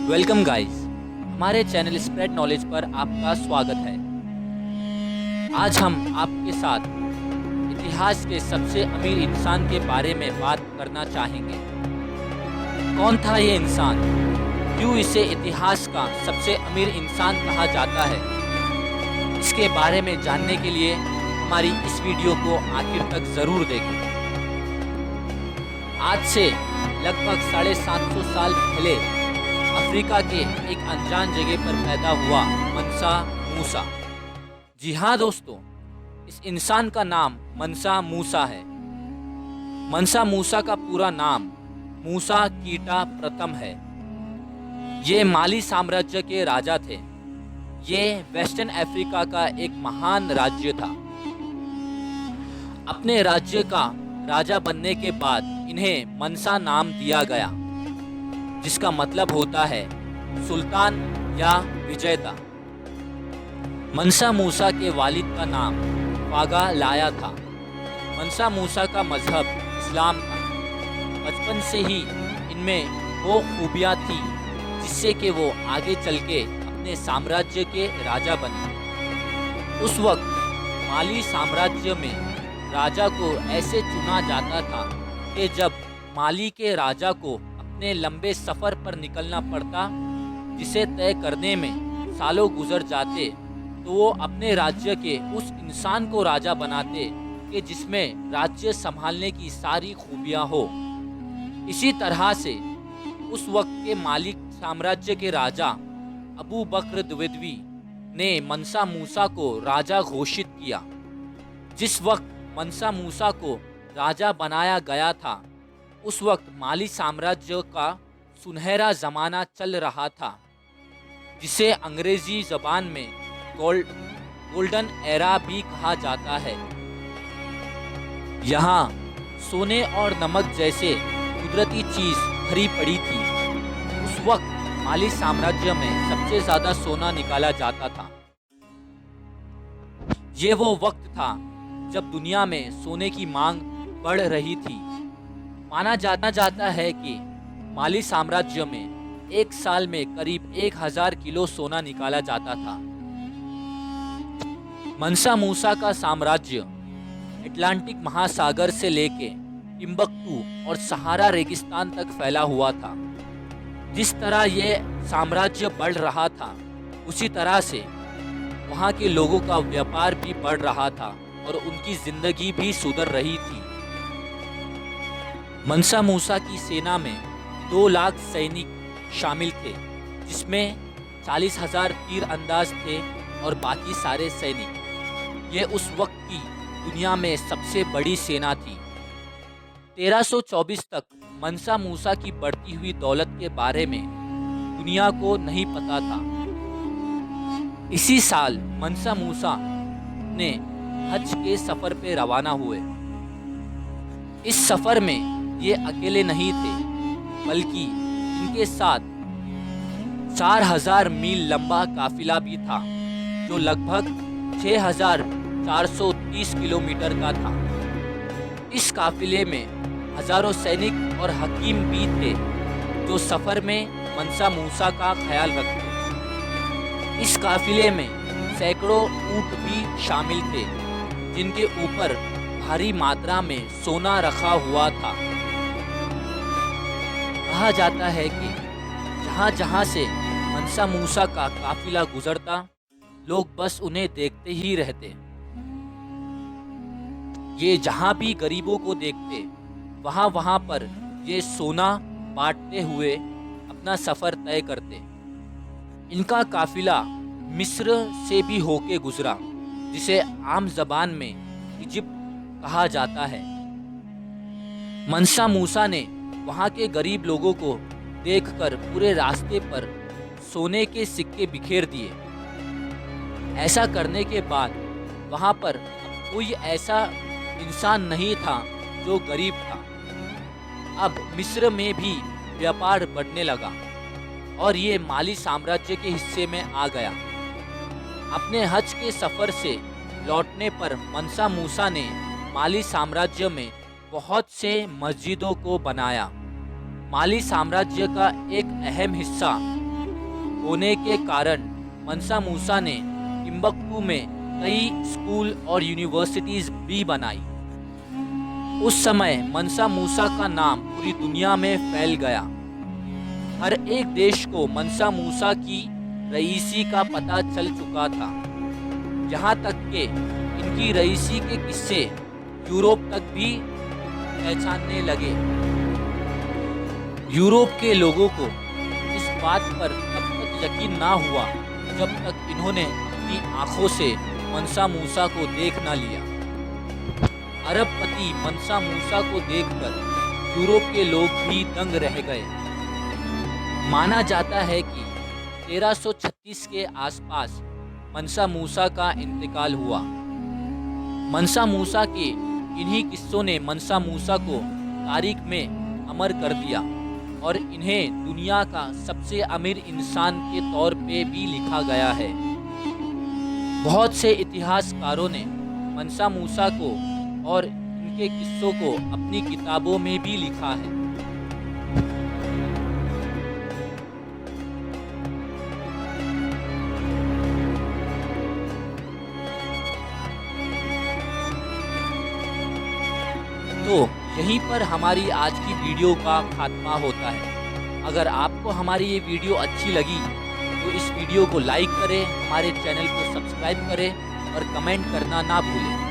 Welcome guys, हमारे channel spread knowledge पर आपका स्वागत है। आज हम आपके साथ इतिहास के सबसे अमीर इंसान के बारे में बात करना चाहेंगे। कौन था ये इंसान? क्यों इसे इतिहास का सबसे अमीर इंसान कहा जाता है? इसके बारे में जानने के लिए हमारी इस वीडियो को आखिर तक ज़रूर देखें। आज से लगभग 750 साल पहले अफ्रीका के एक अनजान जगह पर पैदा हुआ मनसा मूसा। जी हाँ दोस्तों, इस इंसान का नाम मनसा मूसा है। मनसा मूसा का पूरा नाम मूसा कीटा प्रथम है। ये माली साम्राज्य के राजा थे। ये वेस्टर्न अफ्रीका का एक महान राज्य था। अपने राज्य का राजा बनने के बाद इन्हें मनसा नाम दिया गया, जिसका मतलब होता है सुल्तान या विजेता। मनसा मूसा के वालिद का नाम फागा लाया था। मनसा मूसा का मजहब इस्लाम था। बचपन से ही इनमें वो खूबियाँ थी जिससे कि वो आगे चल के अपने साम्राज्य के राजा बने। उस वक्त माली साम्राज्य में राजा को ऐसे चुना जाता था कि जब माली के राजा को अपने लंबे सफ़र पर निकलना पड़ता, जिसे तय करने में सालों गुजर जाते, तो वो अपने राज्य के उस इंसान को राजा बनाते कि जिसमें राज्य संभालने की सारी खूबियाँ हो। इसी तरह से उस वक्त के मालिक साम्राज्य के राजा अबू बकर द्विवेदी ने मनसा मूसा को राजा घोषित किया। जिस वक्त मनसा मूसा को राजा बनाया गया था, उस वक्त माली साम्राज्य का सुनहरा ज़माना चल रहा था, जिसे अंग्रेज़ी ज़बान में गोल्डन एरा भी कहा जाता है। यहाँ सोने और नमक जैसे कुदरती चीज़ भरी पड़ी थी। उस वक्त माली साम्राज्य में सबसे ज़्यादा सोना निकाला जाता था। ये वो वक्त था जब दुनिया में सोने की मांग बढ़ रही थी। माना जाता है कि माली साम्राज्य में एक साल में करीब 1000 किलो सोना निकाला जाता था। मनसा मूसा का साम्राज्य अटलांटिक महासागर से लेके टिम्बक्टू और सहारा रेगिस्तान तक फैला हुआ था। जिस तरह यह साम्राज्य बढ़ रहा था, उसी तरह से वहाँ के लोगों का व्यापार भी बढ़ रहा था और उनकी जिंदगी भी सुधर रही थी। मनसा मूसा की सेना में 2 लाख सैनिक शामिल थे, जिसमें 40,000 तीर अंदाज थे और बाकी सारे सैनिक। ये उस वक्त की दुनिया में सबसे बड़ी सेना थी। 1324 तक मनसा मूसा की बढ़ती हुई दौलत के बारे में दुनिया को नहीं पता था। इसी साल मनसा मूसा ने हज के सफ़र पे रवाना हुए। इस सफ़र में ये अकेले नहीं थे, बल्कि इनके साथ 4000 मील लंबा काफिला भी था, जो लगभग 6430 किलोमीटर का था। इस काफिले में हजारों सैनिक और हकीम भी थे, जो सफ़र में मनसा मूसा का ख्याल रखते। इस काफिले में सैकड़ों ऊंट भी शामिल थे, जिनके ऊपर भारी मात्रा में सोना रखा हुआ था। कहा जाता है कि जहाँ जहाँ से मनसा मूसा का काफिला गुजरता, लोग बस उन्हें देखते ही रहते। ये जहाँ भी गरीबों को देखते, वहाँ वहाँ पर ये सोना बांटते हुए अपना सफ़र तय करते। इनका काफिला मिस्र से भी होके गुजरा, जिसे आम ज़बान में इजिप्ट कहा जाता है। मनसा मूसा ने वहाँ के गरीब लोगों को देखकर पूरे रास्ते पर सोने के सिक्के बिखेर दिए। ऐसा करने के बाद वहाँ पर कोई ऐसा इंसान नहीं था जो गरीब था। अब मिस्र में भी व्यापार बढ़ने लगा और ये माली साम्राज्य के हिस्से में आ गया। अपने हज के सफ़र से लौटने पर मनसा मूसा ने माली साम्राज्य में बहुत से मस्जिदों को बनाया। माली साम्राज्य का एक अहम हिस्सा होने के कारण मनसा मूसा ने टिम्बक्टू में कई स्कूल और यूनिवर्सिटीज़ भी बनाई। उस समय मनसा मूसा का नाम पूरी दुनिया में फैल गया। हर एक देश को मनसा मूसा की रईसी का पता चल चुका था, यहाँ तक कि इनकी रईसी के किस्से यूरोप तक भी पहचानने लगे। यूरोप के लोगों को इस बात पर तब तक यकीन ना हुआ जब तक इन्होंने अपनी आंखों से मनसा मूसा को देख ना लिया। अरबपति मनसा मूसा को देखकर यूरोप के लोग भी दंग रह गए। माना जाता है कि 1336 के आसपास मनसा मूसा का इंतकाल हुआ। मनसा मूसा के इन्हीं किस्सों ने मनसा मूसा को तारीख में अमर कर दिया और इन्हें दुनिया का सबसे अमीर इंसान के तौर पे भी लिखा गया है। बहुत से इतिहासकारों ने मनसा मूसा को और इनके किस्सों को अपनी किताबों में भी लिखा है। तो यहीं पर हमारी आज की वीडियो का खात्मा होता है। अगर आपको हमारी ये वीडियो अच्छी लगी तो इस वीडियो को लाइक करें, हमारे चैनल को सब्सक्राइब करें और कमेंट करना ना भूलें।